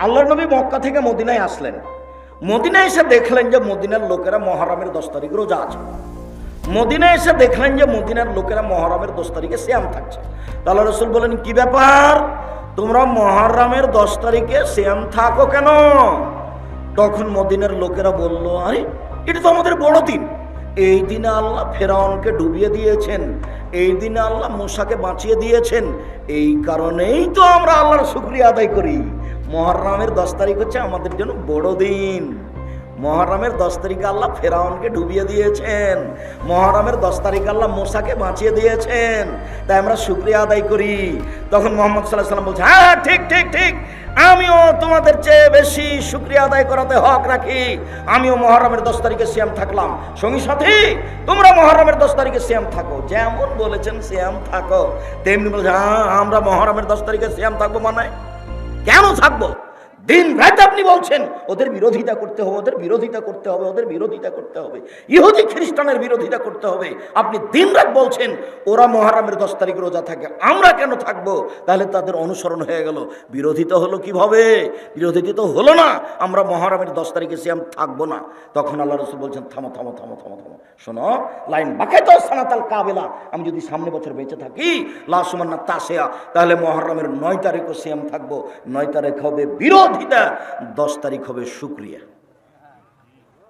আল্লাহর নবী মক্কা থেকে মদিনায় আসলেন। মদিনায় এসে দেখলেন যে মদিনার লোকেরা মহরমের 10 তারিখ রোজা আছে। মদিনায় এসে দেখলেন যে মদিনার লোকেরা মহরমের 10 তারিখে সিয়াম থাকছে। আল্লাহ রাসূল বলেন, কি ব্যাপার, তোমরা মহরমের 10 তারিখে সিয়াম থাকো কেন? তখন মদিনার লোকেরা বলল, আরে এটা তো আমাদের বড় দিন, এই দিনে আল্লাহ ফেরাউনকে ডুবিয়ে দিয়েছেন, এই দিনে আল্লাহ মূসাকে বাঁচিয়ে দিয়েছেন, এই কারণেই তো আমরা আল্লাহর শুকরিয়া আদায় করি। মহরমের 10 তারিখ হচ্ছে আমাদের জন্য বড় দিন। মহরমের 10 তারিখে আল্লাহ ফেরাউনকে ডুবিয়ে দিয়েছেন, মহরমের 10 তারিখে আল্লাহ মূসাকে বাঁচিয়ে দিয়েছেন, তাই আমরা শুকরিয়া আদায় করি। তখন মুহাম্মদ সাল্লাল্লাহু আলাইহি ওয়াসাল্লাম বলছে, হ্যাঁ ঠিক ঠিক ঠিক, আমিও তোমাদের চেয়ে বেশি শুকরিয়া আদায় করাতে হক রাখি। আমিও মহরমের 10 তারিখে সিয়াম থাকলাম। সঙ্গী সাথী, তোমরা মহরমের 10 তারিখে সিয়াম থাকো, যেমন বলেছেন সিয়াম থাকো, তেমনি বলছে, হ্যাঁ আমরা মহরমের 10 তারিখে সিয়াম থাকবো। মানে কেন থাকবো? দিন রাত আপনি বলছেন ওদের বিরোধিতা করতে হবে, ওদের বিরোধিতা করতে হবে, ওদের বিরোধিতা করতে হবে, ইহুদি খ্রিস্টানের বিরোধিতা করতে হবে। আপনি দিন রাত বলছেন ওরা মহরমের 10 তারিখ রোজা থাকে, আমরা কেন থাকবো? তাহলে তাদের অনুসরণ হয়ে গেল। বিরোধিতা হলো কিভাবে? বিরোধিতা তো হলো না, আমরা মহরমের 10 তারিখে সিয়াম থাকবো না। তখন আল্লাহ রাসূল বলছেন, থামো থামো থামো থামো থামো, শোনো, লাইন বাকাইতো সানাতাল কাবেলা, আমি যদি সামনে বছর বেঁচে থাকি, লা সুমান্না তাসিয়া, তাহলে মহরমের 9 তারিখও সিয়াম থাকবো। 9 তারিখ হবে বিরোধিতা, 10 তারিখ হবে শুকরিয়া।